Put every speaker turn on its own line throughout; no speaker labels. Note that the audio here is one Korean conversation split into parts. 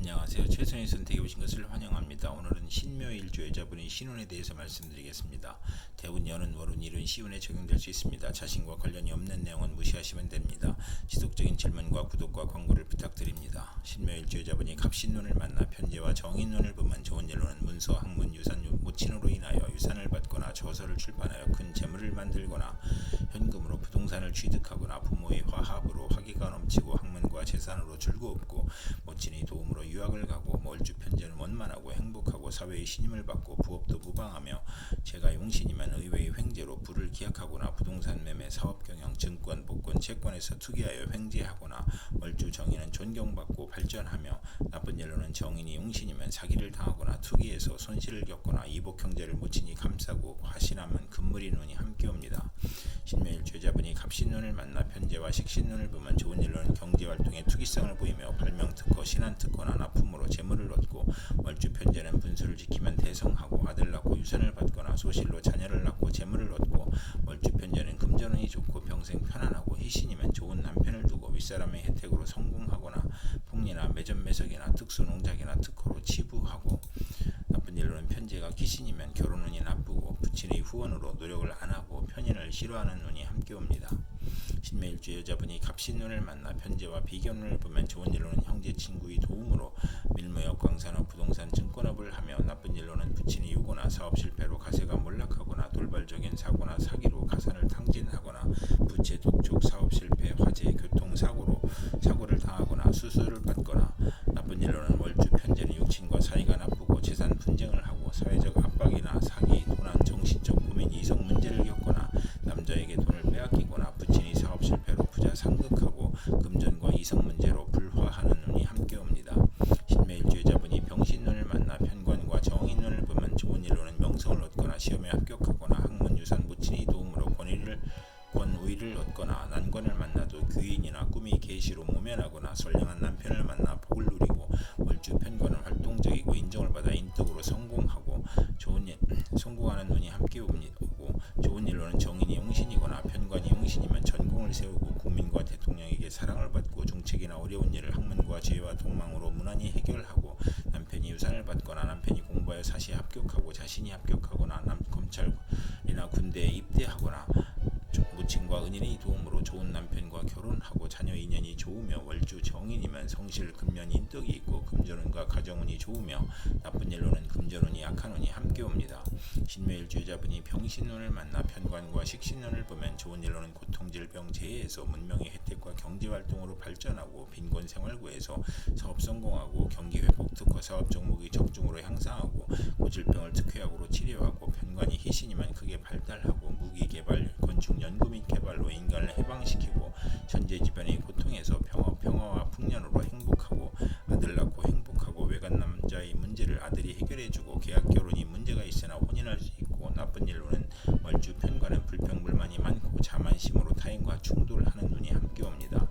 안녕하세요. 최선의 선택에 오신 것을 환영합니다. 오늘은 신묘일주 여자분의 신운에 대해서 말씀드리겠습니다. 대운, 연운, 월운, 일운, 시운에 적용될 수 있습니다. 자신과 관련이 없는 내용은 무시하시면 됩니다. 지속적인 질문과 구독과 광고를 부탁드립니다. 신묘일주 여자분이 갑신운을 만나 편제와 정인운을 보면 좋은 일로는 문서, 학문, 유산, 모친으로 인하여 유산을 받거나 저서를 출판하여 큰 재물을 만들거나 현금으로 부동산을 취득하거나 부모의 화합으로 화기가 넘치고 학문과 재산으로 즐거웠고 모친의 도움으로 유학을 가고 월주 편제는 원만하고 행복하고 사회의 신임을 받고 부업도 무방하며 제가 용신이면 의외의 횡재로 부를 기약하거나 부동산 매매, 사업 경영, 증권, 복권, 채권에서 투기하여 횡재하거나 월주 정인은 존경받고 발전하며 나쁜 일로는 정인이 용신이면 사기를 당하거나 투기해서 손실을 겪거나 이복 형제를 모친이 감싸고 화신하면 금물이 눈이 함께 옵니다. 신묘일주 여자분이 갑신운을 만나 편제와 식신운을 보면 좋은 일로는 경제활동에 투기성을 보이며 발명특허, 신한특허나 납품으로 재물을 얻고 월주 편제는 분수를 지키면 대성하고 아들 낳고 유산을 받거나 소실로 자녀를 낳고 재물을 얻고 월주 편제는 금전운이 좋고 평생 편안하고 희신이면 좋은 남편을 두고 윗사람의 혜택으로 성공하거나 폭리나 매점매석이나 특수농작이나 특허로 치부하고 나쁜 일로는 편제가 기신이면 결혼운이 나쁘고 부친의 후원으로 노력을 안하고 편인을 싫어하는 운이 함께 옵니다. 신묘일주 여자분이 갑신운을 만나 편제와 비견운을 보면 좋은 일로는 형제 친구의 도움으로 밀무역, 광산업, 부동산, 증권업을 하며 나쁜 일로는 부친이 유고나 사업 실패로 가세가 몰락하거나 돌발적인 사고나 사기로 가산을 탕진하거나 부채, 독촉, 사업 실패, 화재, 교통사고로 사고를 당하거나 수술을 받거나 나쁜 일로는 월주 편제는 육친과 사이가 나쁘고 재산 분쟁을 하고 사회적 압박이나 사기, 도난, 정신적 고민, 이성 문제를 겪거나 남자에게 돈을 빼앗기거나 부친이 사업 실패로 부자 상극하고 금전과 이성 문제로 불화하는 운이 함께 옵니다. 신묘일주 여자분이 병신운을 만나 편관과 정인운을 보면 좋은 일로는 명성을 얻거나 시험에 합격하거나 학문, 유산, 모친의 도움으로 권위를 얻거나 난관을 만나도 귀인이나 꿈의 계시로 모면하거나 선량한 남편을 만나 복을 누리고 월주 편관은 활동적이고 인정을 받아 인덕으로 성공하고 성공하는 운이 함께 오고 좋은 일로는 정인이 용신이거나 편관이 용신이면 전공을 세우고 국민과 대통령에게 사랑을 받고 중책이나 어려운 일을 학문과 지혜와 동망으로 무난히 해결하고 남편이 유산을 받거나 남편이 공부하여 사시에 합격하고 자신이 합격하거나 검찰이나 군대에 입대하거나 모친과 은인의 도움으로 좋은 남편과 결혼하고 자녀 인연이 좋으며 월주 정인이면 성실, 금년, 인덕이 있고 금전운과 가정운이 좋으며 나쁜 일로는 금전운이 약한 운이 함께 옵니다. 신묘일주 여자분이 병신운을 만나 편관과 식신운을 보면 좋은 일로는 고통, 질병, 재해에서 문명의 혜택과 경제활동으로 발전하고 빈곤 생활구에서 사업 성공하고 경기회복, 특허 사업 종목의 적중으로 향상하고 고질병을 특효약으로 치료하고 편관이 희신이면 크게 발달하고 무기개발, 건축 연구 및 개발로 인간을 해방시키고 천재지변의 고통에서 평화와 풍년으로 행복하고 아들 낳고 행복하고 외간 남자의 문제를 아들이 해결해주고 계약 결혼이 문제가 있으나 혼인할 수 있고 나쁜 일로는 월주 편관은 불평불만이 많고 자만심으로 타인과 충돌하는 운이 함께 옵니다.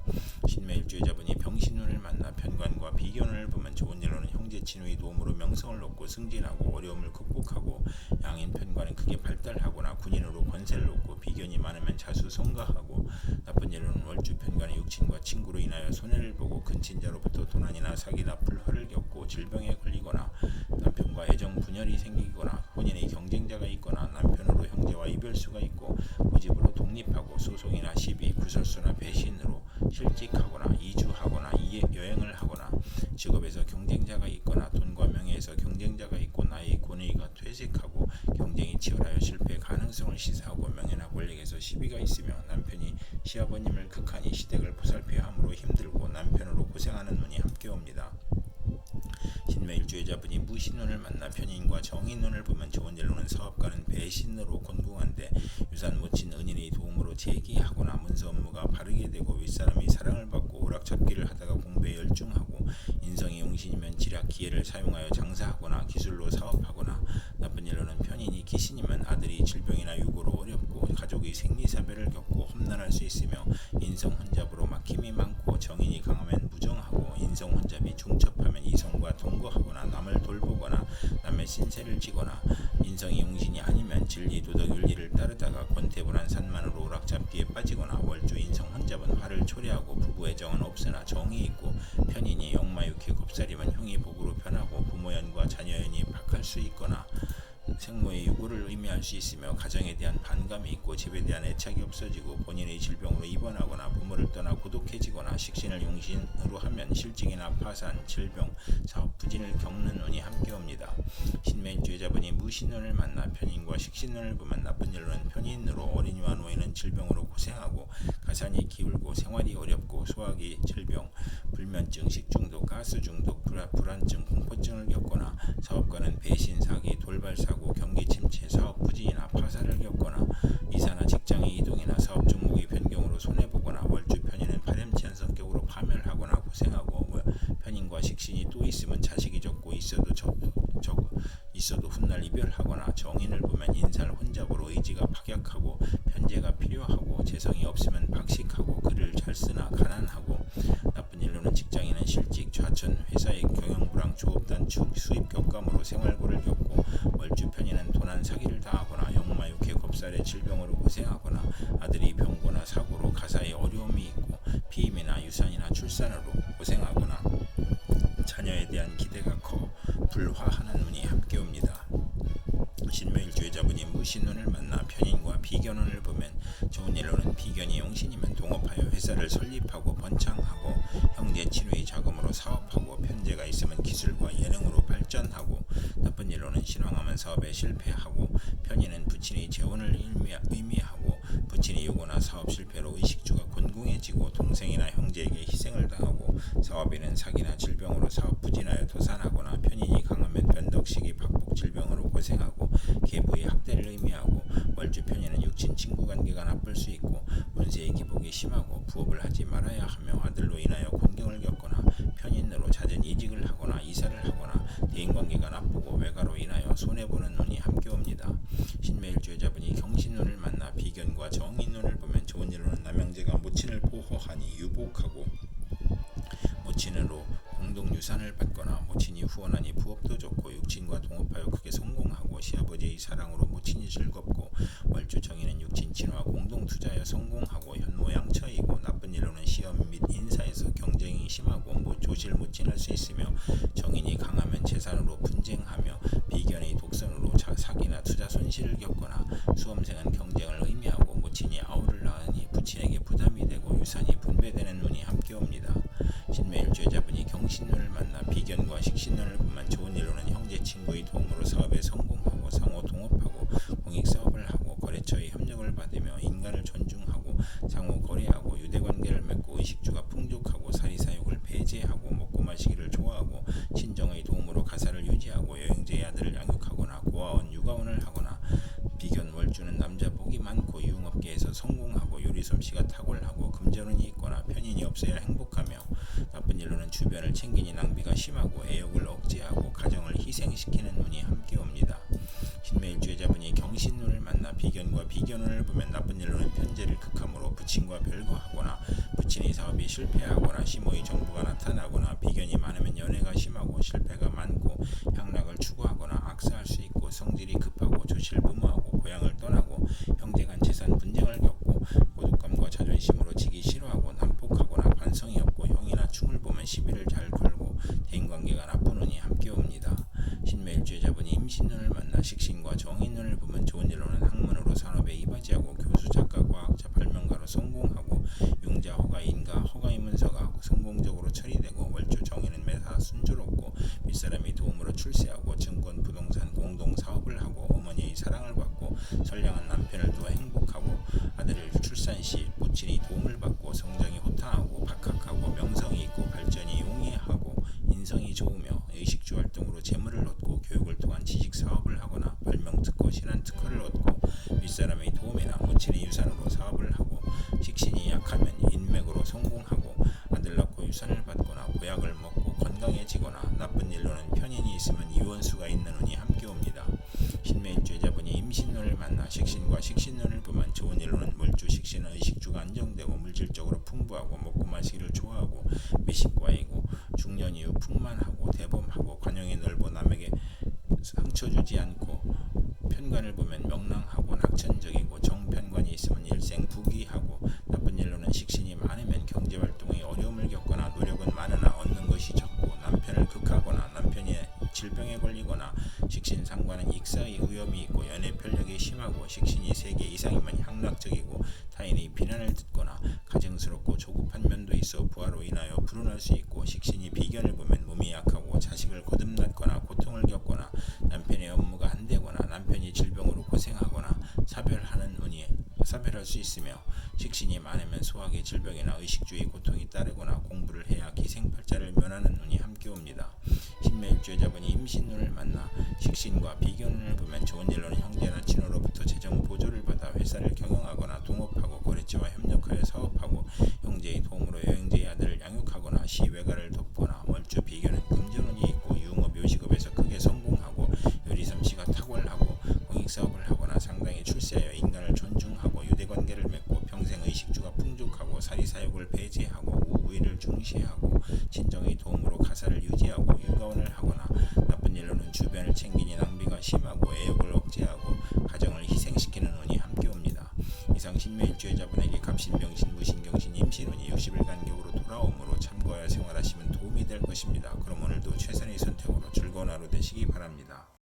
신묘일주 여자분이 병신운을 만나 편관과 비견운을 보면 좋은 일로는 형제 친구의 도움으로 명성을 얻고 승진하고 어려움을 극복하고 양인 편관은 크게 발달하거나 군인으로 권세를 얻고 비견이 많으면 자수성가하고 나쁜 일로는 월주 편관의 육친과 친구로 인하여 손해를 보고 근친자로부터 도난이나 사기나 불화를 겪고 질병에 걸리거나 남편과 애정 분열이 생기거나 혼인의 경쟁자가 있거나 남편으로 형제와 이별수가 있고 고집으로 독립하고 소송이나 시비, 구설수나 배신으로 실직하거나 이주하거나 여행을 하거나 직업에서 경쟁자가 있거나 돈과 명예에서 경쟁자가 있고 나의 권위가 퇴색하고 경쟁이 치열하여 실패 가능성을 시사하고 명예나 권력에서 시비가 있으며 남편이 시아버님을 극한히 시댁을 보살펴야 함으로 힘들고 남편으로 고생하는 운이 함께 옵니다. 신묘일주 여자분이 무신운을 만나 편인과 정인운을 보면 좋은 일로는 사업가는 배신으로 곤궁한데 유산, 모친, 은인의 도움으로 재기하거나 문서 업무가 바르게 되고 윗사람이 사랑을 받고 오락잡기를 하다가 공부에 열중하고 인성이 용신이면 지략, 기회를 사용하여 장사하거나 기술로 사업하거나 나쁜 일로는 편인이 기신이면 아들이 질병이나 유고로 어렵고 가족의 생리사별을 겪고 험난할 수 있으며 인성 혼잡으로 막힘이 많고 정인이 강하면 무정하고 인성 혼잡이 중첩하면 이성과 동거하거나 남을 돌보거나 남의 신세를 지거나 인성이 용신이 아니면 진리, 도덕, 윤리를 따르다가 권태불한 산만으로 오락잡기에 빠지거나 월주 인성 혼잡은 화를 초래하고 부부 애정은 없으나 정이 있고 편인이 역마의 욕마 육회 겁살이면 형이 복으로 변하고 부모연과 자녀연이 박할 수 있거나 생모의 유고를 의미할 수 있으며 가정에 대한 반감이 있고 집에 대한 애착이 없어지고 본인의 질병으로 입원하거나 부모를 떠나 고독해지거나 식신을 용신으로 하면 실직이나 파산, 질병, 사업 부진을 겪는 운이 함께 옵니다. 신묘일주의자분이 무신운을 만나 편인과 식신운을 보면 나쁜 일로는 편인으로 어린이와 노인은 질병으로 고생하고 가산이 기울고 생활이 어렵고 소화기 질병, 불면증, 식중독, 가스중독, 불안증, 공포증을 겪거나 사업가는 배신, 사기, 돌발 사고, 경기 침체, 사업 부진이나 파산을 겪거나 이사나 직장의 이동이나 사업 종목의 변경으로 손해보거나 월주 편인은 파렴치한 성격으로 파멸하거나 고생하고 편인과 식신이 또 있으면 자식이 적고 있어도 훗날 이별하거나 정인을 보면 인살 혼잡으로 의지가 박약하고 편제가 필요하고 재성이 없으면 박식하고 글을 잘 쓰나 가난하고 나쁜 일로는 직장인은 실직, 좌천, 회사의 경영불황, 조업단 수입 격감으로 생활고를 겪고 월주 편인은 도난 사기를 당하거나 역마 육회 겁살의 질병으로 고생하거나 아들이 병고나 사고로 가사에 어려움이 있고 피임이나 유산이나 출산으로 고생하거나 자녀에 대한 기대가 커 불화하는 운이 함께 옵니다. 신묘일주의자분이 무신운을 만나 편인과 비견운을 보면 좋은 일로는 비견이 용신이면 동업하여 회사를 설립하고 번창하고 형제 친구의 자금으로 사업하고 편제가 있으면 기술과 예능으로 발전하고 나쁜 일로는 신왕하면 사업에 실패하고 편인은 부친의 재혼을 의미하고 부친의 요구나 사업 실패로 의식주가 곤궁해지고 동생이나 형제에게 희생을 당하고 사업인은 사기나 질병으로 사업 부진하여 도산하거나 편인이 강하면 변덕시기 박복 질병으로 고생하고 계부의 학대를 의미하고 월주 편인은 육친 친구 관계가 나쁠 수 있고 운세의 기복이 심하고 부업을 하지 말아야 하며 아들로 인하여 곤경을 겪거나 편인으로 잦은 이직을 하거나 이사를 하거나 대인관계가 나쁘고 외가로 인하여 손해보는 운이 함께 옵니다. 신묘일주의자분이 경신운을 만나 비견과 정인운을 보면 좋은 일로는 남형제가 모친을 보호하니 유복하고 모친으로 공동유산을 받거나 모친이 후원하니 부업도 좋고 육친과 동업하여 크게 성공하고 시아버지의 사랑으로 모친이 즐겁고 월주 정인은 육친 친화와 공동투자하여 성공하고 현모양처이고 나쁜 일로는 시험 및 인사에서 경쟁이 심하고 조실 모친할 수 있으며 정인이 강하면 재산으로 분쟁하며 비견의 독선으로 사기나 투자 손실을 겪거나 수험생은 경쟁을 의미하고 모친이 아우를 낳으니 부친에게 부담이 되고 유산이 분배되는 운이 함께 옵니다. 신묘일주의자분이 경신운을 만나 비견과 식신운을 보면 좋은 일로는 형제 친구의 도움으로 사업에 성공하고 상호 동업하고 공익사업을 하고 거래처의 협력을 받으며 인간을 존중하고 상호 거래하고 유대관계를 맺고 의식주가 풍족하고 사리사욕을 배제하고 먹고 마시기를 좋아하고 친정의 도움으로 가사를 유지하고 여행제의 아들을 양육하거나 고아원 육아원을 하거나 비견 월주는 남자 복이 많고 유흥업계에서 성공하고 요리솜씨가 탁월하고 금전운이 있거나 편인이 없어야 행복하며 나쁜 일로는 주변을 챙기니 낭비가 심하고 애욕을 억제하고 가정을 희생시키는 운이 함께 옵니다. 신묘일주의자분이 경신운을 만나 비견과 비견운을 보면 나쁜 일로는 편제를 극함으로 부친과 별거하거나 부친의 사업이 실패하거나 시모의 정부가 나타나거나 비견이 많으면 연애가 심하고 실패가 많고 향락을 추구하거나 악사할 수 있고 성질이 급하고 조실부모하고 고향을 떠나고 형제간 재산 분쟁을 겪고 고독감과 자존심으로 지기 싫어하고 난폭하거나 관성이 없고 형이나 충을 보면 시비를 잘 걸고 대인관계가 나쁜 운이 함께 옵니다. 신묘일주의자분이 임신운을 만나 식신과 정인운을 보면 좋은 일로는 학문으로 산업에 이바지하고 교수, 작가, 과학자, 발명가로 성공하고 융자, 허가, 인가, 허가의 문서가 성공적으로 처리되고 월주 정인은 매사 순조롭고 윗사람의 도움으로 출세하고 증권, 부동산, 공동 사업을 하고 어머니의 사랑을 받고 선량한 남편을 두어 행복하고 아들을 출산 시 모친의 도움을 받고 성정이 호탕하고 박학하고 명성이 있고 발전이 용이하고 인성이 좋으며 의식주 활동으로 재물을 얻고 교육을 통한 지식 사업을 하거나 발명특허, 신한특허를 얻고 윗사람의 도움이나 모친의 유산으로 사업을 하고 식신이 약하면 인맥으로 성공하고 아들 낳고 유산을 받거나 보약을 먹고 건강해지거나 나쁜 일로는 편인이 있으면 이원수가 있는 운이 함께 옵니다. 신묘일주의자분이 임신운을 만나 식신과 식신운을 보면 좋은 일로는 월주 식신은 의식주가 안정되고 물질적으로 풍부하고 먹고 마시기를 좋아하고 미식과이고 중년 이후 풍만하고 대범하고 관용이 넓어 남에게 상처 주지 않고 편관을 보면 명랑하고 낙천적이고 정편관이 있으면 일생 부귀하고 나쁜 일로는 식신이 많으면 경제활동에 어려움을 겪거나 노력은 많으나 얻는 것이 적고 식신 상관은 익사의 위험이 있고 연애 편력이 심하고 식신이 3개 이상이면 향락적이고 타인의 비난을 듣거나 가증스럽고 조급한 면도 있어 부하로 인하여 불운할 수 있고 식신이 비견을 보면 몸이 약하고 자식을 거듭났거나 고통을 겪거나 남편의 업무가 안 되거나 남편이 질병으로 고생하거나 사별할 수 있으며 식신이 많으면 소화기 질병이나 의식주의 고통이 따르거나 공부를 해야 기생팔자를 면하는 운이 함께 옵니다. 신묘일주여자분이 임신운을 만나 식신과 비견운을 보면 좋은 일로는 형제나 친호로부터 재정 보조를 받아 회사를 경영하거나 동업하고 거래처와 협력하여 사업하고 형제의 도움으로 여행제의 아들을 양육하거나 시외가를 돕거나 월주 비견은 금전운이 있고 유흥업 요식업에서 크게 성공하고 요리솜씨가 탁월하고 공익사업을 하거나 상당히 출세하여 인간을 존중하고 유대관계를 맺고 평생 의식주가 풍족하고 사리사욕을 배제하고 우위를 중시하고 친정의 도움으로 가사를 유지하고 육아원을 하거나 나쁜 일로는 주변을 챙기니 낭비가 심하고 애욕을 억제하고 가정을 희생시키는 운이 함께 옵니다. 이상 신묘일주여자분에게 갑신병신 무신경신 임신운이 60일 간격으로 돌아오므로 참고하여 생활하시면 도움이 될 것입니다. 그럼 오늘도 최선의 선택으로 즐거운 하루 되시기 바랍니다.